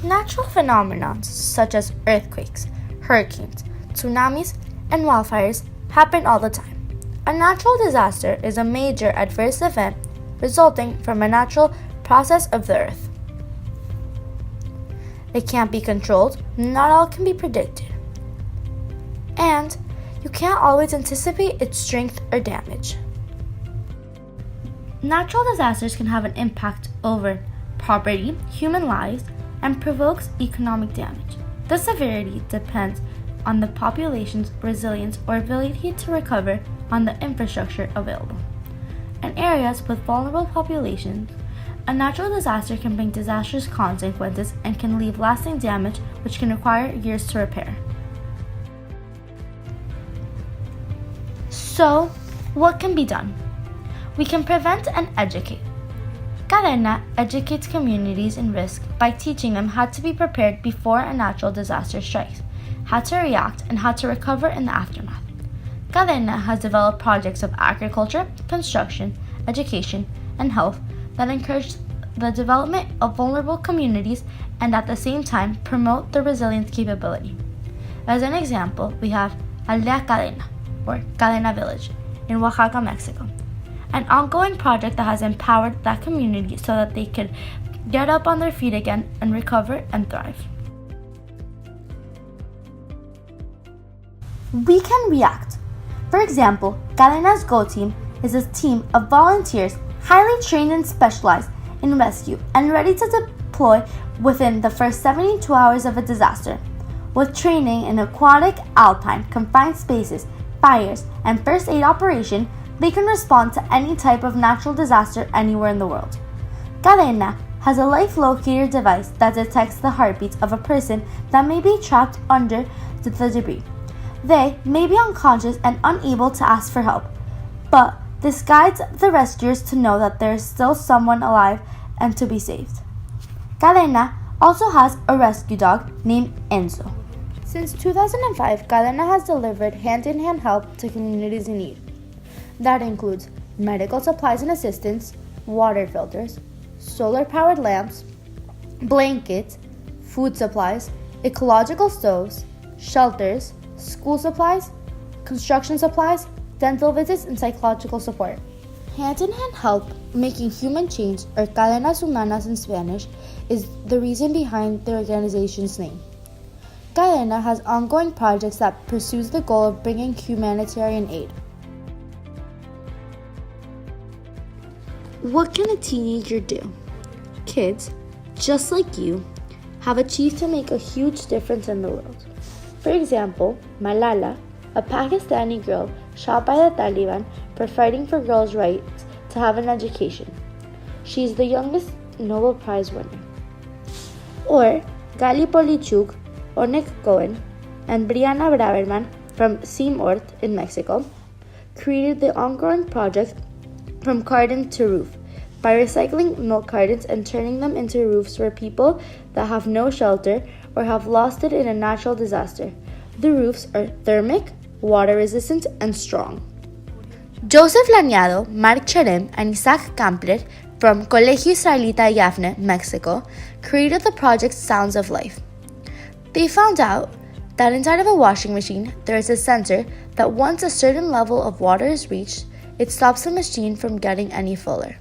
Natural phenomena such as earthquakes, hurricanes, tsunamis, and wildfires happen all the time. A natural disaster is a major adverse event resulting from a natural process of the earth. It can't be controlled, not all can be predicted, and you can't always anticipate its strength or damage. Natural disasters can have an impact over property, human lives, and provokes economic damage. The severity depends on the population's resilience or ability to recover on the infrastructure available. In areas with vulnerable populations, a natural disaster can bring disastrous consequences and can leave lasting damage which can require years to repair. So, what can be done? We can prevent and educate. Cadena educates communities in risk by teaching them how to be prepared before a natural disaster strikes, how to react, and how to recover in the aftermath. Cadena has developed projects of agriculture, construction, education, and health that encourage the development of vulnerable communities and at the same time promote their resilience capability. As an example, we have Aldea Cadena, or Cadena Village, in Oaxaca, Mexico, an ongoing project that has empowered that community so that they could get up on their feet again and recover and thrive. We can react. For example, Cadena's Go Team is a team of volunteers highly trained and specialized in rescue and ready to deploy within the first 72 hours of a disaster. With training in aquatic, alpine, confined spaces, fires, and first aid operation, they can respond to any type of natural disaster anywhere in the world. Cadena has a life locator device that detects the heartbeats of a person that may be trapped under the debris. They may be unconscious and unable to ask for help, but this guides the rescuers to know that there is still someone alive and to be saved. Cadena also has a rescue dog named Enzo. Since 2005, Cadena has delivered hand-in-hand help to communities in need. That includes medical supplies and assistance, water filters, solar-powered lamps, blankets, food supplies, ecological stoves, shelters, school supplies, construction supplies, dental visits, and psychological support. Hand-in-hand help, making human change, or Cadenas Humanas in Spanish, is the reason behind the organization's name. Cadena has ongoing projects that pursues the goal of bringing humanitarian aid. What can a teenager do? Kids, just like you, have achieved to make a huge difference in the world. For example, Malala, a Pakistani girl shot by the Taliban for fighting for girls' rights to have an education. She is the youngest Nobel Prize winner. Or Gali Polichuk, Onek Cohen, and Brianna Braverman from Simort in Mexico created the ongoing project From Carton to Roof by recycling milk cartons and turning them into roofs for people that have no shelter or have lost it in a natural disaster. The roofs are thermic, water-resistant, and strong. Joseph Laniado, Mark Cherem, and Isaac Kampler from Colegio Israelita Yafne, Mexico, created the project Sounds of Life. They found out that inside of a washing machine, there is a sensor that once a certain level of water is reached, it stops the machine from getting any fuller.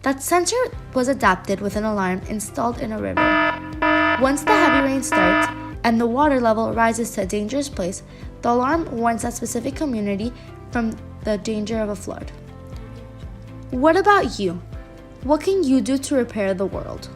That sensor was adapted with an alarm installed in a river. Once the heavy rain starts and the water level rises to a dangerous place, the alarm warns that specific community from the danger of a flood. What about you? What can you do to repair the world?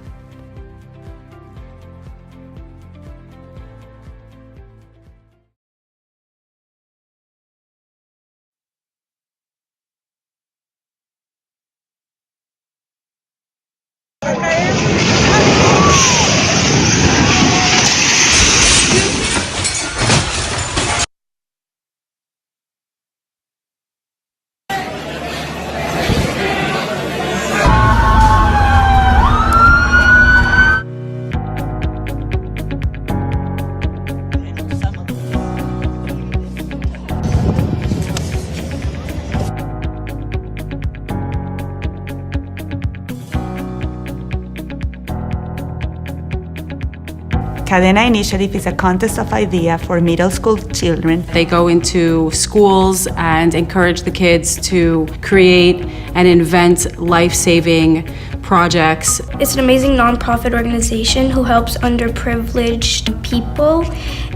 Cadena initiative is a contest of idea for middle school children. They go into schools and encourage the kids to create and invent life-saving projects. It's an amazing nonprofit organization who helps underprivileged people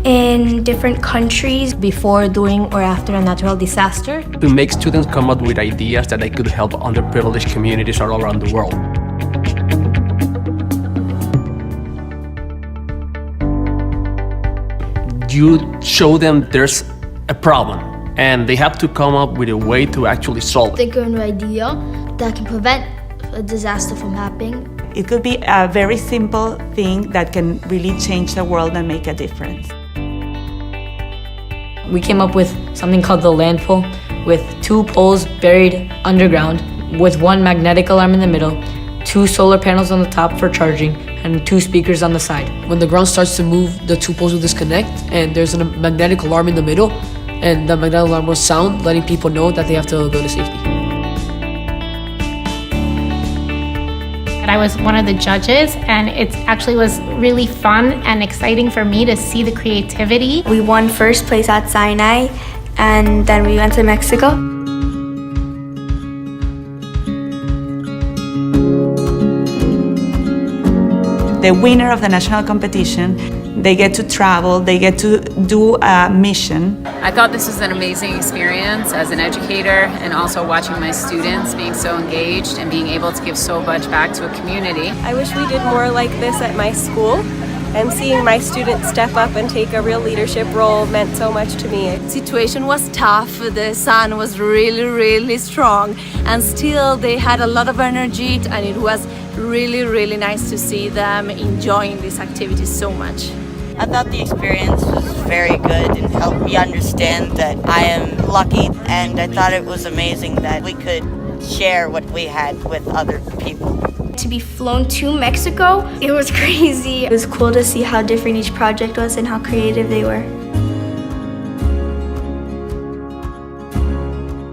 in different countries. Before, during, or after a natural disaster. To make students come up with ideas that they could help underprivileged communities all around the world. You show them there's a problem and they have to come up with a way to actually solve it. Think of an idea that can prevent a disaster from happening. It could be a very simple thing that can really change the world and make a difference. We came up with something called the landfill, with 2 poles buried underground, with 1 magnetic alarm in the middle, 2 solar panels on the top for charging, and 2 speakers on the side. When the ground starts to move, the 2 poles will disconnect, and there's a magnetic alarm in the middle, and the magnetic alarm will sound, letting people know that they have to go to safety. I was one of the judges, and it actually was really fun and exciting for me to see the creativity. We won first place at Sinai, and then we went to Mexico. The winner of the national competition, they get to travel, they get to do a mission. I thought this was an amazing experience as an educator, and also watching my students being so engaged and being able to give so much back to a community. I wish we did more like this at my school, and seeing my students step up and take a real leadership role meant so much to me. The situation was tough, the sun was really strong, and still they had a lot of energy, and it was really nice to see them enjoying this activity so much. I thought the experience was very good and helped me understand that I am lucky, and I thought it was amazing that we could share what we had with other people. To be flown to Mexico, it was crazy. It was cool to see how different each project was and how creative they were.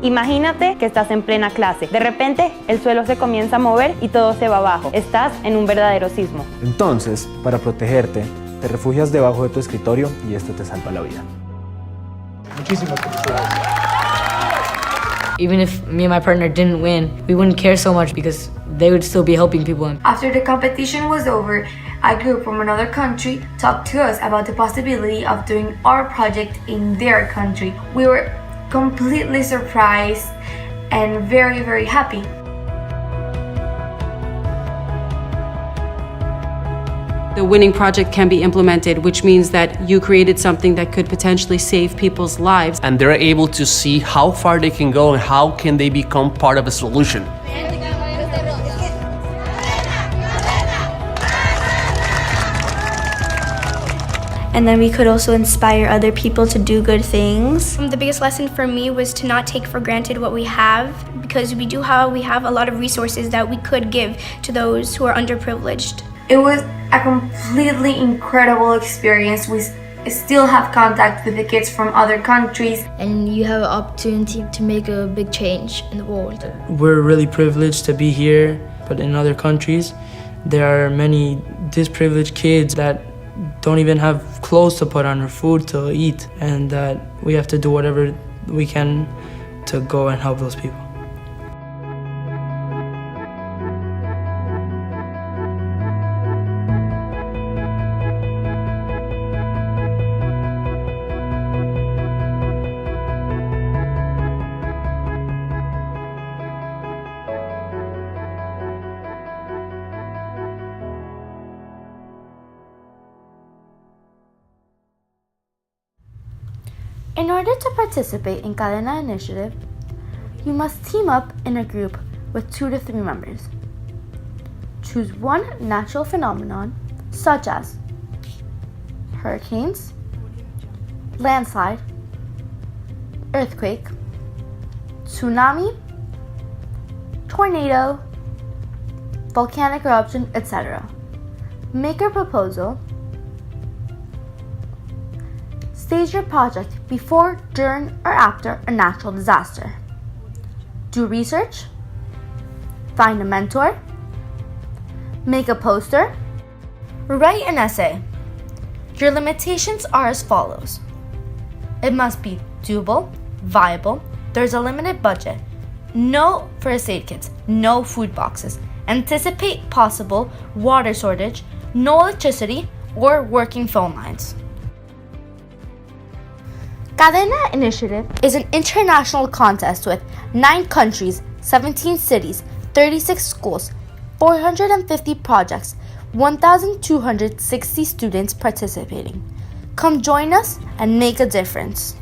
Imagínate que estás en plena clase. De repente, el suelo se comienza a mover y todo se va abajo. Estás en un verdadero sismo. Entonces, para protegerte, te refugias debajo de tu escritorio y esto te salva la vida. Muchísimas felicidades. Even if me and my partner didn't win, we wouldn't care so much because they would still be helping people. After the competition was over, a group from another country talked to us about the possibility of doing our project in their country. We were completely surprised and very happy. The winning project can be implemented, which means that you created something that could potentially save people's lives. And they're able to see how far they can go and how can they become part of a solution. And then we could also inspire other people to do good things. The biggest lesson for me was to not take for granted what we have, because we have a lot of resources that we could give to those who are underprivileged. It was a completely incredible experience. We still have contact with the kids from other countries. And you have an opportunity to make a big change in the world. We're really privileged to be here, but in other countries, there are many disadvantaged kids that don't even have clothes to put on or food to eat, and that we have to do whatever we can to go and help those people. In order to participate in Cadena initiative, you must team up in a group with 2 to 3 members. Choose one natural phenomenon, such as hurricanes, landslide, earthquake, tsunami, tornado, volcanic eruption, etc. Make a proposal. Stage your project before, during, or after a natural disaster. Do research. Find a mentor. Make a poster. Write an essay. Your limitations are as follows. It must be doable, viable, there's a limited budget, no first aid kits, no food boxes, anticipate possible water shortage, no electricity, or working phone lines. Cadena Initiative is an international contest with 9 countries, 17 cities, 36 schools, 450 projects, 1,260 students participating. Come join us and make a difference.